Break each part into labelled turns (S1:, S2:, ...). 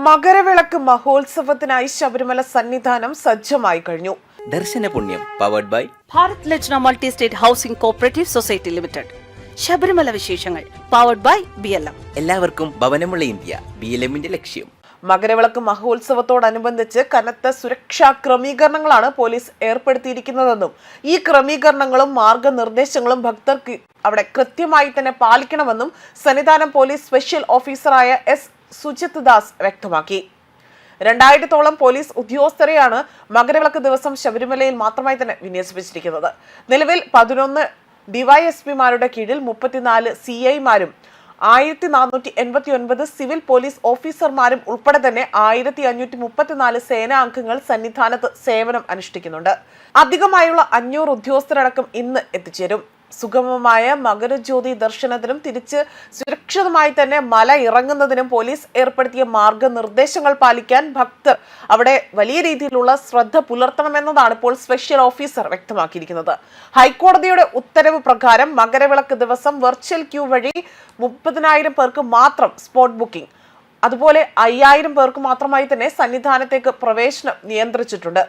S1: മകരവിളക്ക് മഹോത്സവത്തിനായി ശബരിമല സന്നിധാനം സജ്ജമായി കഴിഞ്ഞു.
S2: Darshana Punyam powered by
S3: Bharat Lajna multi state housing cooperative society limited. Sabarimala വിശേഷങ്ങൾ പവർഡ് ബൈ BLM.
S2: എല്ലാവർക്കും ഭവനമുള്ള ഇന്ത്യ BLMന്റെ ലക്ഷ്യം.
S1: മകരവിളക്ക് മഹോത്സവത്തോടനുബന്ധിച്ച് കനത്ത സുരക്ഷാ ക്രമീകരണങ്ങളാണ് പോലീസ് ഏർപ്പെടുത്തിയിരിക്കുന്നതെന്നും ഈ ക്രമീകരണങ്ങളും മാർഗനിർദ്ദേശങ്ങളും ഭക്തർക്ക് അവിടെ കൃത്യമായി തന്നെ പാലിക്കണമെന്നും സന്നിധാനം പോലീസ് സ്പെഷ്യൽ ഓഫീസറായ S. സുജിത് ദാസ് വ്യക്തമാക്കി. 2000-ഓളം പോലീസ് ഉദ്യോഗസ്ഥരെയാണ് മകരവിളക്ക് ദിവസം ശബരിമലയിൽ മാത്രമായി തന്നെ വിന്യസിപ്പിച്ചിരിക്കുന്നത്. നിലവിൽ 11 DYSPമാരുടെ കീഴിൽ 34 CIമാരും 1489 സിവിൽ പോലീസ് ഓഫീസർമാരും ഉൾപ്പെടെ തന്നെ 1534 സേനാ അംഗങ്ങൾ സന്നിധാനത്ത് സേവനം അനുഷ്ഠിക്കുന്നുണ്ട്. അധികമായുള്ള 500 ഉദ്യോഗസ്ഥരടക്കം ഇന്ന് എത്തിച്ചേരും. സുഗമമായ മകരജ്യോതി ദർശനത്തിനും തിരിച്ച് സുരക്ഷിതമായി തന്നെ മല ഇറങ്ങുന്നതിനും പോലീസ് ഏർപ്പെടുത്തിയ മാർഗനിർദ്ദേശങ്ങൾ പാലിക്കാൻ ഭക്തർ അവിടെ വലിയ രീതിയിലുള്ള ശ്രദ്ധ പുലർത്തണമെന്നതാണ് ഇപ്പോൾ സ്പെഷ്യൽ ഓഫീസർ വ്യക്തമാക്കിയിരിക്കുന്നത്. ഹൈക്കോടതിയുടെ ഉത്തരവ് പ്രകാരം മകരവിളക്ക് ദിവസം വെർച്വൽ ക്യൂ വഴി 30,000 പേർക്ക് മാത്രം സ്പോട്ട് ബുക്കിംഗ്, അതുപോലെ 5,000 പേർക്ക് മാത്രമായി തന്നെ സന്നിധാനത്തേക്ക് പ്രവേശനം നിയന്ത്രിച്ചിട്ടുണ്ട്.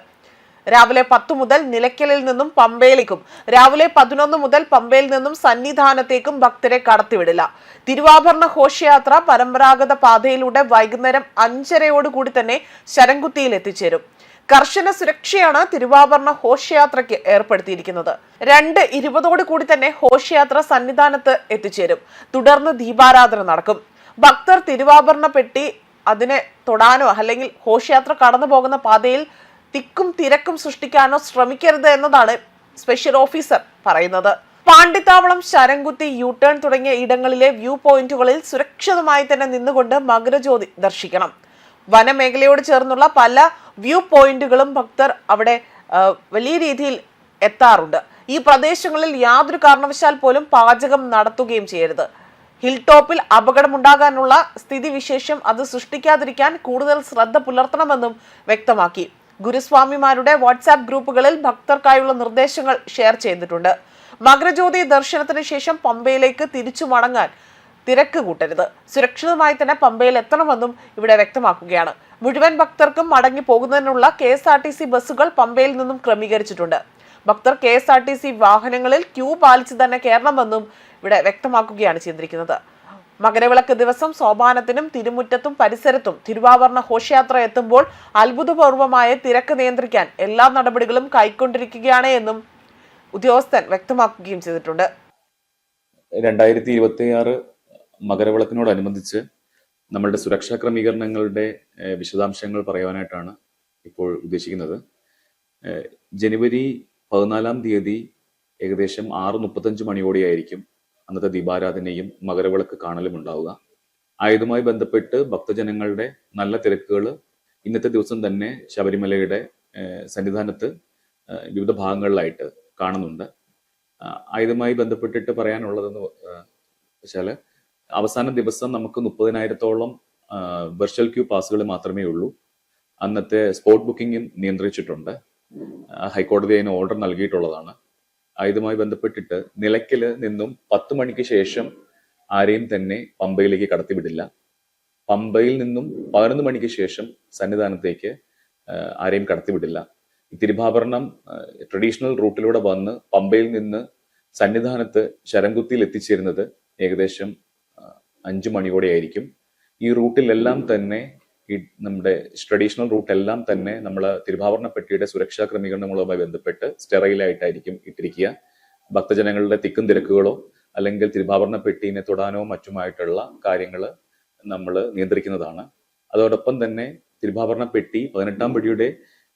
S1: രാവിലെ 10 മുതൽ നിലയ്ക്കലിൽ നിന്നും പമ്പയിലേക്കും രാവിലെ 11 മുതൽ പമ്പയിൽ നിന്നും സന്നിധാനത്തേക്കും ഭക്തരെ കടത്തിവിടില്ല. തിരുവാഭരണ ഘോഷയാത്ര പരമ്പരാഗത പാതയിലൂടെ വൈകുന്നേരം 5:30 തന്നെ ശരംകുത്തിയിൽ എത്തിച്ചേരും. കർശന സുരക്ഷയാണ് തിരുവാഭരണ ഘോഷയാത്രയ്ക്ക് ഏർപ്പെടുത്തിയിരിക്കുന്നത്. 2:20 തന്നെ ഘോഷയാത്ര സന്നിധാനത്ത് എത്തിച്ചേരും. തുടർന്ന് ദീപാരാധന നടക്കും. ഭക്തർ തിരുവാഭരണ പെട്ടി അതിനെ തൊടാനോ അല്ലെങ്കിൽ ഘോഷയാത്ര കടന്നു പോകുന്ന പാതയിൽ തിക്കും തിരക്കും സൃഷ്ടിക്കാനോ ശ്രമിക്കരുത് എന്നതാണ് സ്പെഷ്യൽ ഓഫീസർ പറയുന്നത്. പാണ്ടിത്താവളം, ശരംകുത്തി, U-ടേൺ തുടങ്ങിയ ഇടങ്ങളിലെ വ്യൂ പോയിന്റുകളിൽ സുരക്ഷിതമായി തന്നെ നിന്നുകൊണ്ട് മകരജ്യോതി ദർശിക്കണം. വനമേഖലയോട് ചേർന്നുള്ള പല വ്യൂ പോയിന്റുകളും ഭക്തർ അവിടെ വലിയ രീതിയിൽ എത്താറുണ്ട്. ഈ പ്രദേശങ്ങളിൽ യാതൊരു കാരണവശാൽ പോലും പാചകം നടത്തുകയും ചെയ്യരുത്. ഹിൽ ടോപ്പിൽ അപകടമുണ്ടാകാനുള്ള സ്ഥിതിവിശേഷം അത് സൃഷ്ടിക്കാതിരിക്കാൻ കൂടുതൽ ശ്രദ്ധ പുലർത്തണമെന്നും വ്യക്തമാക്കി. ഗുരുസ്വാമിമാരുടെ വാട്സാപ്പ് ഗ്രൂപ്പുകളിൽ ഭക്തർക്കായുള്ള നിർദ്ദേശങ്ങൾ ഷെയർ ചെയ്തിട്ടുണ്ട്. മകരജ്യോതി ദർശനത്തിന് ശേഷം പമ്പയിലേക്ക് തിരിച്ചു മടങ്ങാൻ തിരക്ക് കൂട്ടരുത്. സുരക്ഷിതമായി തന്നെ പമ്പയിൽ എത്തണമെന്നും ഇവിടെ വ്യക്തമാക്കുകയാണ്. മുഴുവൻ ഭക്തർക്കും മടങ്ങി പോകുന്നതിനുള്ള KSRTC ബസ്സുകൾ പമ്പയിൽ നിന്നും ക്രമീകരിച്ചിട്ടുണ്ട്. ഭക്തർ KSRTC വാഹനങ്ങളിൽ ക്യൂ പാലിച്ച് തന്നെ കയറണമെന്നും ഇവിടെ വ്യക്തമാക്കുകയാണ് ചെയ്തിരിക്കുന്നത്. മകരവിളക്ക് ദിവസം സോപാനത്തിനും തിരുമുറ്റത്തും പരിസരത്തും തിരുവാഭരണ ഘോഷയാത്ര എത്തുമ്പോൾ അത്ഭുതപൂർവമായ തിരക്ക് നിയന്ത്രിക്കാൻ എല്ലാ നടപടികളും കൈക്കൊണ്ടിരിക്കുകയാണ് എന്നും ഉദ്യോഗസ്ഥൻ വ്യക്തമാക്കുകയും ചെയ്തിട്ടുണ്ട്.
S4: 2026 മകരവിളക്കിനോടനുബന്ധിച്ച് നമ്മളുടെ സുരക്ഷാ ക്രമീകരണങ്ങളുടെ വിശദാംശങ്ങൾ പറയുവാനായിട്ടാണ് ഇപ്പോൾ ഉദ്ദേശിക്കുന്നത്. ജനുവരി 14-ാം തീയതി ഏകദേശം 6:35 മണിയോടെയായിരിക്കും അന്നത്തെ ദീപാരാധനയും മകരവിളക്ക് കാണലും ഉണ്ടാവുക. ആയതുമായി ബന്ധപ്പെട്ട് ഭക്തജനങ്ങളുടെ നല്ല തിരക്കുകൾ ഇന്നത്തെ ദിവസം തന്നെ ശബരിമലയുടെ സന്നിധാനത്ത് വിവിധ ഭാഗങ്ങളിലായിട്ട് കാണുന്നുണ്ട്. ആയതുമായി ബന്ധപ്പെട്ടിട്ട് പറയാനുള്ളതെന്ന് വെച്ചാൽ അവസാന ദിവസം നമുക്ക് 30,000-ഓളം വെർച്വൽ ക്യൂ പാസുകൾ മാത്രമേ ഉള്ളൂ. അന്നത്തെ സ്പോട്ട് ബുക്കിംഗും നിയന്ത്രിച്ചിട്ടുണ്ട്. ഹൈക്കോടതി അതിന് ഓർഡർ നൽകിയിട്ടുള്ളതാണ്. ഇതുമായി ബന്ധപ്പെട്ടിട്ട് നിലയ്ക്കല് നിന്നും 10 മണിക്ക് ശേഷം ആരെയും തന്നെ പമ്പയിലേക്ക് കടത്തിവിടില്ല. പമ്പയിൽ നിന്നും 11 മണിക്ക് ശേഷം സന്നിധാനത്തേക്ക് ആരെയും കടത്തിവിടില്ല. ഈ തിരുവാഭരണം ട്രഡീഷണൽ റൂട്ടിലൂടെ വന്ന് പമ്പയിൽ നിന്ന് സന്നിധാനത്ത് ശരംകുത്തിയിൽ എത്തിച്ചേരുന്നത് ഏകദേശം 5 മണിയോടെ ആയിരിക്കും. ഈ റൂട്ടിലെല്ലാം തന്നെ നമ്മുടെ ട്രഡീഷണൽ റൂട്ടെല്ലാം തന്നെ നമ്മൾ തിരുവാഭരണ പെട്ടിയുടെ സുരക്ഷാ ക്രമീകരണങ്ങളുമായി ബന്ധപ്പെട്ട് സ്റ്റെറൈലായിട്ടായിരിക്കും ഇട്ടിരിക്കുക. ഭക്തജനങ്ങളുടെ തിക്കും തിരക്കുകളോ അല്ലെങ്കിൽ തിരുവാഭരണ പെട്ടീനെ തൊടാനോ മറ്റുമായിട്ടുള്ള കാര്യങ്ങൾ നമ്മൾ നിയന്ത്രിക്കുന്നതാണ്. അതോടൊപ്പം തന്നെ തിരുവാഭരണ പെട്ടി 18-ാം പടിയുടെ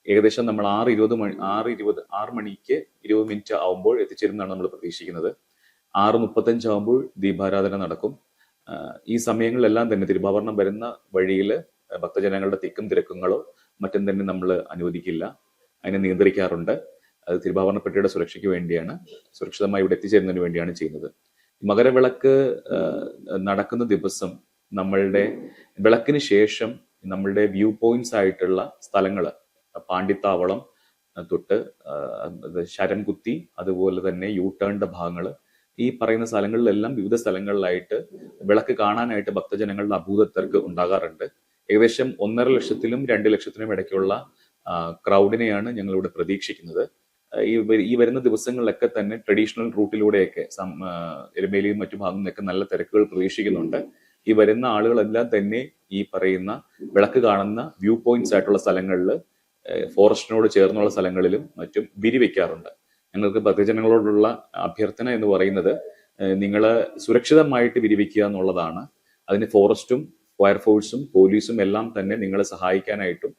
S4: ഏകദേശം നമ്മൾ 6 മണിക്ക് 20 മിനിറ്റ് ആവുമ്പോൾ എത്തിച്ചേരുമെന്നാണ് നമ്മൾ പ്രതീക്ഷിക്കുന്നത്. 6:35 ആവുമ്പോൾ ദീപാരാധന നടക്കും. ഈ സമയങ്ങളിലെല്ലാം തന്നെ തിരുവാഭരണം വരുന്ന വഴിയിൽ ഭക്തജനങ്ങളുടെ തിക്കും തിരക്കുകളോ മറ്റും തന്നെ നമ്മൾ അനുവദിക്കില്ല, അതിനെ നിയന്ത്രിക്കാറുണ്ട്. അത് തിരുവാഭരണ പെട്ടിയുടെ സുരക്ഷയ്ക്ക് വേണ്ടിയാണ്, സുരക്ഷിതമായി ഇവിടെ എത്തിച്ചേരുന്നതിന് വേണ്ടിയാണ് ചെയ്യുന്നത്. മകരവിളക്ക് നടക്കുന്ന ദിവസം നമ്മളുടെ വിളക്കിന് ശേഷം നമ്മളുടെ വ്യൂ പോയിന്റ്സ് ആയിട്ടുള്ള സ്ഥലങ്ങൾ പാണ്ടിത്താവളം തൊട്ട് ശരംകുത്തി, അതുപോലെ തന്നെ U-ടേണിന്റെ ഭാഗങ്ങൾ, ഈ പറയുന്ന സ്ഥലങ്ങളിലെല്ലാം വിവിധ സ്ഥലങ്ങളിലായിട്ട് വിളക്ക് കാണാനായിട്ട് ഭക്തജനങ്ങളുടെ അഭൂതത്തിരക്ക് ഉണ്ടാകാറുണ്ട്. ഏകദേശം 1.5 ലക്ഷത്തിലും 2 ലക്ഷത്തിനും ഇടയ്ക്കുള്ള ക്രൗഡിനെയാണ് ഞങ്ങളിവിടെ പ്രതീക്ഷിക്കുന്നത്. ഈ വരുന്ന ദിവസങ്ങളിലൊക്കെ തന്നെ ട്രഡീഷണൽ റൂട്ടിലൂടെയൊക്കെ എരുമേലിയും മറ്റു ഭാഗത്തു നിന്നൊക്കെ നല്ല തിരക്കുകൾ പ്രതീക്ഷിക്കുന്നുണ്ട്. ഈ വരുന്ന ആളുകളെല്ലാം തന്നെ ഈ പറയുന്ന വിളക്ക് കാണുന്ന വ്യൂ പോയിന്റ്സ് ആയിട്ടുള്ള സ്ഥലങ്ങളിൽ, ഫോറസ്റ്റിനോട് ചേർന്നുള്ള സ്ഥലങ്ങളിലും മറ്റും വിരിവെക്കാറുണ്ട്. ഞങ്ങൾക്ക് ഭക്തജനങ്ങളോടുള്ള അഭ്യർത്ഥന എന്ന് പറയുന്നത്, നിങ്ങൾ സുരക്ഷിതമായിട്ട് വിരിവെക്കുക എന്നുള്ളതാണ്. അതിന് ഫോറസ്റ്റും ഫയർഫോഴ്സും പോലീസും എല്ലാം തന്നെ നിങ്ങളെ സഹായിക്കാനായിട്ടും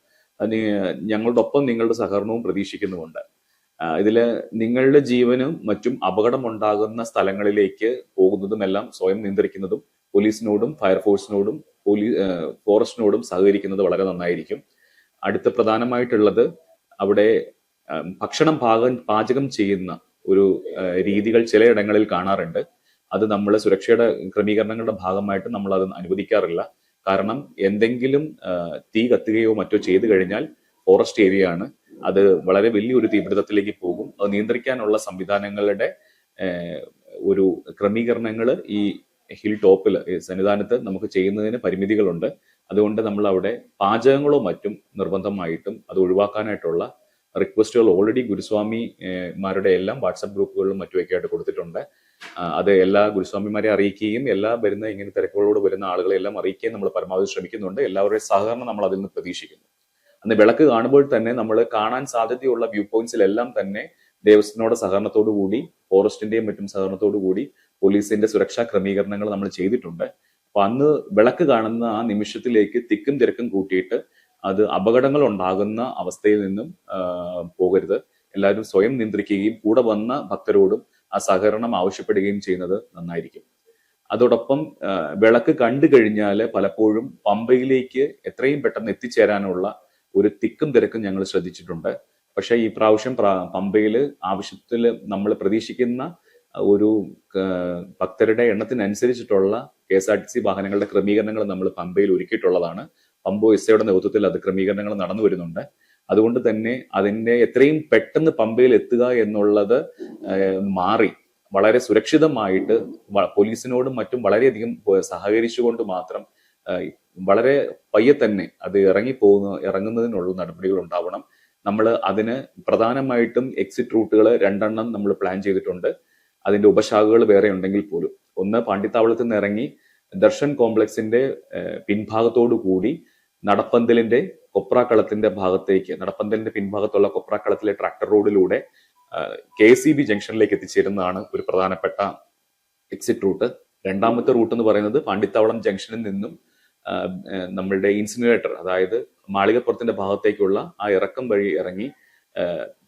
S4: ഞങ്ങളുടെ ഒപ്പം നിങ്ങളുടെ സഹകരണവും പ്രതീക്ഷിക്കുന്നുമുണ്ട്. ഇതില് നിങ്ങളുടെ ജീവനും മറ്റും അപകടമുണ്ടാകുന്ന സ്ഥലങ്ങളിലേക്ക് പോകുന്നതും എല്ലാം സ്വയം നിയന്ത്രിക്കുന്നതും പോലീസിനോടും ഫയർഫോഴ്സിനോടും ഫോറസ്റ്റിനോടും സഹകരിക്കുന്നത് വളരെ നന്നായിരിക്കും. അടുത്ത പ്രധാനമായിട്ടുള്ളത്, അവിടെ ഭക്ഷണം പാചകം ചെയ്യുന്ന ഒരു രീതികൾ ചിലയിടങ്ങളിൽ കാണാറുണ്ട്. അത് നമ്മൾ സുരക്ഷയുടെ ക്രമീകരണങ്ങളുടെ ഭാഗമായിട്ട് നമ്മൾ അത് അനുവദിക്കാറില്ല. കാരണം എന്തെങ്കിലും തീ കത്തുകയോ മറ്റോ ചെയ്തു കഴിഞ്ഞാൽ ഫോറസ്റ്റ് ഏരിയ ആണ്, അത് വളരെ വലിയൊരു തീപിടുത്തത്തിലേക്ക് പോകും. അത് നിയന്ത്രിക്കാനുള്ള സംവിധാനങ്ങളുടെ ഒരു ക്രമീകരണങ്ങൾ ഈ ഹിൽ ടോപ്പിൽ സന്നിധാനത്ത് നമുക്ക് ചെയ്യുന്നതിന് പരിമിതികളുണ്ട്. അതുകൊണ്ട് നമ്മൾ അവിടെ പാചകങ്ങളോ മറ്റും നിർബന്ധമായിട്ടും അത് ഒഴിവാക്കാനായിട്ടുള്ള റിക്വസ്റ്റുകൾ ഓൾറെഡി ഗുരുസ്വാമിമാരുടെ എല്ലാം വാട്സാപ്പ് ഗ്രൂപ്പുകളിലും മറ്റുമൊക്കെ ആയിട്ട് കൊടുത്തിട്ടുണ്ട്. അത് എല്ലാ ഗുരുസ്വാമിമാരെ അറിയിക്കുകയും എല്ലാ വരുന്ന ഇങ്ങനെ തിരക്കുകളോട് വരുന്ന ആളുകളെ എല്ലാം അറിയിക്കുകയും നമ്മൾ പരമാവധി ശ്രമിക്കുന്നുണ്ട്. എല്ലാവരുടെയും സഹകരണം നമ്മൾ അതിൽ നിന്ന് പ്രതീക്ഷിക്കുന്നു. അന്ന് വിളക്ക് കാണുമ്പോൾ തന്നെ നമ്മൾ കാണാൻ സാധ്യതയുള്ള വ്യൂ പോയിന്റ്സിലെല്ലാം തന്നെ ദേവസ്വത്തിനോട് സഹകരണത്തോടു കൂടി, ഫോറസ്റ്റിന്റെയും മറ്റും സഹകരണത്തോടു കൂടി പോലീസിന്റെ സുരക്ഷാ ക്രമീകരണങ്ങൾ നമ്മൾ ചെയ്തിട്ടുണ്ട്. അപ്പൊ അന്ന് വിളക്ക് കാണുന്ന ആ നിമിഷത്തിലേക്ക് തിക്കും തിരക്കും കൂട്ടിയിട്ട് അത് അപകടങ്ങൾ ഉണ്ടാകുന്ന അവസ്ഥയിൽ നിന്നും പോകരുത്. എല്ലാവരും സ്വയം നിയന്ത്രിക്കുകയും കൂടെ വന്ന ഭക്തരോടും ആ സഹകരണം ആവശ്യപ്പെടുകയും ചെയ്യുന്നത് നന്നായിരിക്കും. അതോടൊപ്പം വിളക്ക് കണ്ടു കഴിഞ്ഞാൽ പലപ്പോഴും പമ്പയിലേക്ക് എത്രയും പെട്ടെന്ന് എത്തിച്ചേരാനുള്ള ഒരു തിക്കും തിരക്കും ഞങ്ങൾ ശ്രദ്ധിച്ചിട്ടുണ്ട്. പക്ഷെ ഈ പ്രാവശ്യം പമ്പയിൽ ആവശ്യത്തിൽ നമ്മൾ പ്രതീക്ഷിക്കുന്ന ഒരു ഭക്തരുടെ എണ്ണത്തിനനുസരിച്ചിട്ടുള്ള KSRTC വാഹനങ്ങളുടെ ക്രമീകരണങ്ങൾ നമ്മൾ പമ്പയിൽ ഒരുക്കിയിട്ടുള്ളതാണ്. പമ്പ എസ്ഐയുടെ നേതൃത്വത്തിൽ അത് ക്രമീകരണങ്ങൾ നടന്നു വരുന്നുണ്ട്. അതുകൊണ്ട് തന്നെ അതിന്റെ എത്രയും പെട്ടെന്ന് പമ്പയിൽ എത്തുക എന്നുള്ളത് മാറി വളരെ സുരക്ഷിതമായിട്ട് പോലീസിനോടും മറ്റും വളരെയധികം സഹകരിച്ചുകൊണ്ട് മാത്രം വളരെ പയ്യെ തന്നെ അത് ഇറങ്ങുന്നതിനുള്ള നടപടികൾ ഉണ്ടാവണം. നമ്മൾ അതിന് പ്രധാനമായിട്ടും എക്സിറ്റ് റൂട്ടുകൾ 2 നമ്മൾ പ്ലാൻ ചെയ്തിട്ടുണ്ട്. അതിന്റെ ഉപശാഖകൾ വേറെ ഉണ്ടെങ്കിൽ പോലും, ഒന്ന് പാണ്ടിത്താവളത്തിൽ നിന്ന് ഇറങ്ങി ദർശൻ കോംപ്ലക്സിന്റെ പിൻഭാഗത്തോടു കൂടി നടപ്പന്തലിന്റെ കൊപ്രാക്കളത്തിന്റെ ഭാഗത്തേക്ക്, നടപ്പന്തലിന്റെ പിൻഭാഗത്തുള്ള കൊപ്രാക്കളത്തിലെ ട്രാക്ടർ റോഡിലൂടെ KCB ജംഗ്ഷനിലേക്ക് എത്തിച്ചേരുന്നതാണ് ഒരു പ്രധാനപ്പെട്ട എക്സിറ്റ് റൂട്ട്. രണ്ടാമത്തെ റൂട്ട് എന്ന് പറയുന്നത് പാണ്ടിത്താവളം ജംഗ്ഷനിൽ നിന്നും നമ്മളുടെ ഇൻസിനറേറ്റർ, അതായത് മാളികപ്പുറത്തിന്റെ ഭാഗത്തേക്കുള്ള ആ ഇറക്കം വഴി ഇറങ്ങി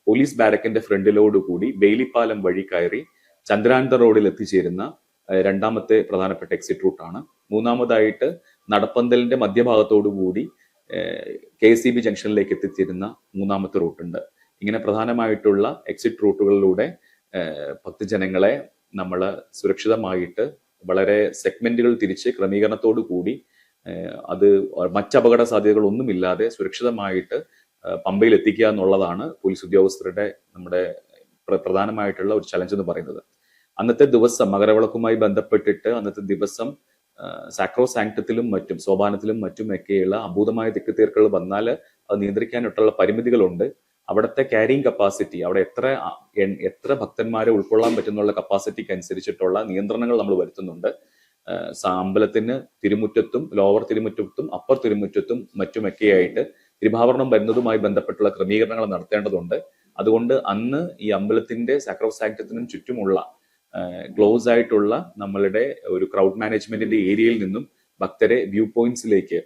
S4: പോലീസ് ബാരക്കിന്റെ ഫ്രണ്ടിലോടുകൂടി ബെയിലിപ്പാലം വഴി കയറി ചന്ദ്രാനന്ദ റോഡിൽ എത്തിച്ചേരുന്ന രണ്ടാമത്തെ പ്രധാനപ്പെട്ട എക്സിറ്റ് റൂട്ടാണ്. മൂന്നാമതായിട്ട് നടപ്പന്തലിന്റെ മധ്യഭാഗത്തോടു കൂടി KCB ജംഗ്ഷനിലേക്ക് എത്തിച്ചേരുന്ന മൂന്നാമത്തെ റൂട്ടുണ്ട്. ഇങ്ങനെ പ്രധാനമായിട്ടുള്ള എക്സിറ്റ് റൂട്ടുകളിലൂടെ ഭക്തജനങ്ങളെ നമ്മൾ സുരക്ഷിതമായിട്ട് വളരെ സെഗ്മെന്റുകൾ തിരിച്ച് ക്രമീകരണത്തോടു കൂടി അത് മറ്റപകട സാധ്യതകളൊന്നുമില്ലാതെ സുരക്ഷിതമായിട്ട് പമ്പയിൽ എത്തിക്കുക എന്നുള്ളതാണ് പോലീസ് ഉദ്യോഗസ്ഥരുടെ നമ്മുടെ പ്രധാനമായിട്ടുള്ള ഒരു ചലഞ്ച് എന്ന് പറയുന്നത്. അന്നത്തെ ദിവസം മകരവിളക്കുമായി ബന്ധപ്പെട്ടിട്ട് അന്നത്തെ ദിവസം സാക്രോ സാങ്ക്ടത്തിലും മറ്റും സോപാനത്തിലും മറ്റുമൊക്കെയുള്ള അഭൂതമായ തിക്കുതീർക്കൽ വന്നാൽ അത് നിയന്ത്രിക്കാനായിട്ടുള്ള പരിമിതികളുണ്ട്. അവിടുത്തെ ക്യാരിങ് കപ്പാസിറ്റി, അവിടെ എത്ര ഭക്തന്മാരെ ഉൾക്കൊള്ളാൻ പറ്റുന്നുള്ള കപ്പാസിറ്റിക്ക് അനുസരിച്ചിട്ടുള്ള നിയന്ത്രണങ്ങൾ നമ്മൾ വരുത്തുന്നുണ്ട്. അമ്പലത്തിന് തിരുമുറ്റത്തും ലോവർ തിരുമുറ്റത്തും അപ്പർ തിരുമുറ്റത്തും മറ്റുമൊക്കെയായിട്ട് തിരുഭാവരണം വരുന്നതുമായി ബന്ധപ്പെട്ടുള്ള ക്രമീകരണങ്ങൾ നടത്തേണ്ടതുണ്ട്. അതുകൊണ്ട് അന്ന് ഈ അമ്പലത്തിന്റെ സാക്രോ സാങ്ക്ടത്തിനും ചുറ്റുമുള്ള ക്ലോസ് ആയിട്ടുള്ള നമ്മളുടെ ഒരു ക്രൗഡ് മാനേജ്മെന്റിന്റെ ഏരിയയിൽ നിന്നും ഭക്തരെ വ്യൂ പോയിന്റ്സിലേക്ക്,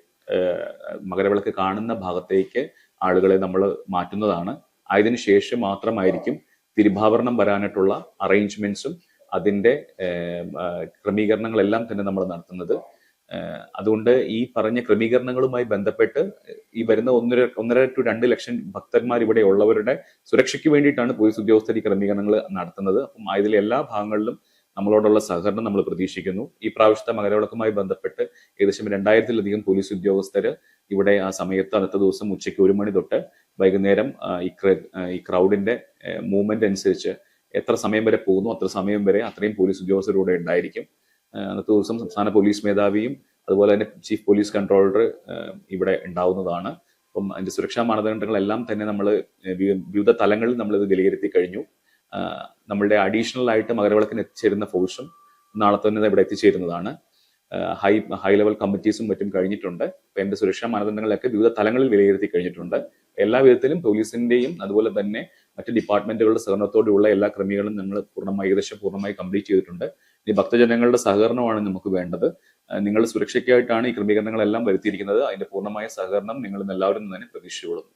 S4: മകരവിളക്ക് കാണുന്ന ഭാഗത്തേക്ക് ആളുകളെ നമ്മൾ മാറ്റുന്നതാണ്. അതിനുശേഷം മാത്രമായിരിക്കും തിരുഭാവരണം വരാനായിട്ടുള്ള അറേഞ്ച്മെന്റ്സും അതിന്റെ ക്രമീകരണങ്ങളെല്ലാം തന്നെ നമ്മൾ നടത്തുന്നത്. അതുകൊണ്ട് ഈ പറഞ്ഞ ക്രമീകരണങ്ങളുമായി ബന്ധപ്പെട്ട് ഈ വരുന്ന 1.5 to 2 ലക്ഷം ഭക്തന്മാർ ഇവിടെ ഉള്ളവരുടെ സുരക്ഷയ്ക്ക് വേണ്ടിയിട്ടാണ് പോലീസ് ഉദ്യോഗസ്ഥർ ഈ ക്രമീകരണങ്ങൾ നടത്തുന്നത്. അപ്പം ഇതിലെ എല്ലാ ഭാഗങ്ങളിലും നമ്മളോടുള്ള സഹകരണം നമ്മൾ പ്രതീക്ഷിക്കുന്നു. ഈ പ്രാവശ്യത്തെ മകരവിളക്കുമായി ബന്ധപ്പെട്ട് ഏകദേശം 2000-ലധികം പോലീസ് ഉദ്യോഗസ്ഥർ ഇവിടെ ആ സമയത്ത് അന്നത്തെ ദിവസം ഉച്ചയ്ക്ക് 1 മണി തൊട്ട് വൈകുന്നേരം ഈ ക്രൗഡിന്റെ മൂവ്മെന്റ് അനുസരിച്ച് എത്ര സമയം വരെ പോകുന്നു അത്ര സമയം വരെ അത്രയും പോലീസ് ഉദ്യോഗസ്ഥരുടെ ഉണ്ടായിരിക്കും. അന്നത്തെ ദിവസം സംസ്ഥാന പോലീസ് മേധാവിയും അതുപോലെ തന്നെ ചീഫ് പോലീസ് കൺട്രോളർ ഇവിടെ ഉണ്ടാവുന്നതാണ്. അപ്പം അതിന്റെ സുരക്ഷാ മാനദണ്ഡങ്ങളെല്ലാം തന്നെ നമ്മൾ വിവിധ തലങ്ങളിൽ നമ്മൾ ഇത് വിലയിരുത്തി കഴിഞ്ഞു. നമ്മളുടെ അഡീഷണൽ ആയിട്ട് മകരവിളക്കിന് എത്തിച്ചേരുന്ന ഫോഴ്സും നാളെ തന്നെ ഇവിടെ എത്തിച്ചേരുന്നതാണ്. ഹൈ ലെവൽ കമ്മിറ്റീസും മറ്റും കഴിഞ്ഞിട്ടുണ്ട്. അപ്പൊ എന്റെ സുരക്ഷാ മാനദണ്ഡങ്ങളൊക്കെ വിവിധ തലങ്ങളിൽ വിലയിരുത്തി കഴിഞ്ഞിട്ടുണ്ട്. എല്ലാ വിധത്തിലും പോലീസിന്റെയും അതുപോലെ തന്നെ മറ്റ് ഡിപ്പാർട്ട്മെന്റുകളുടെ സഹകരണത്തോടെയുള്ള എല്ലാ ക്രമീകരണങ്ങളും നമ്മൾ ഏകദേശം പൂർണ്ണമായി കംപ്ലീറ്റ് ചെയ്തിട്ടുണ്ട്. ഇനി ഭക്തജനങ്ങളുടെ സഹകരണമാണ് നമുക്ക് വേണ്ടത്. നിങ്ങളുടെ സുരക്ഷയ്ക്കായിട്ടാണ് ഈ ക്രമീകരണങ്ങളെല്ലാം വരുത്തിയിരിക്കുന്നത്. അതിന്റെ പൂർണ്ണമായ സഹകരണം നിങ്ങൾ എല്ലാവരും തന്നെ പ്രതീക്ഷിച്ചുകൊള്ളുന്നു.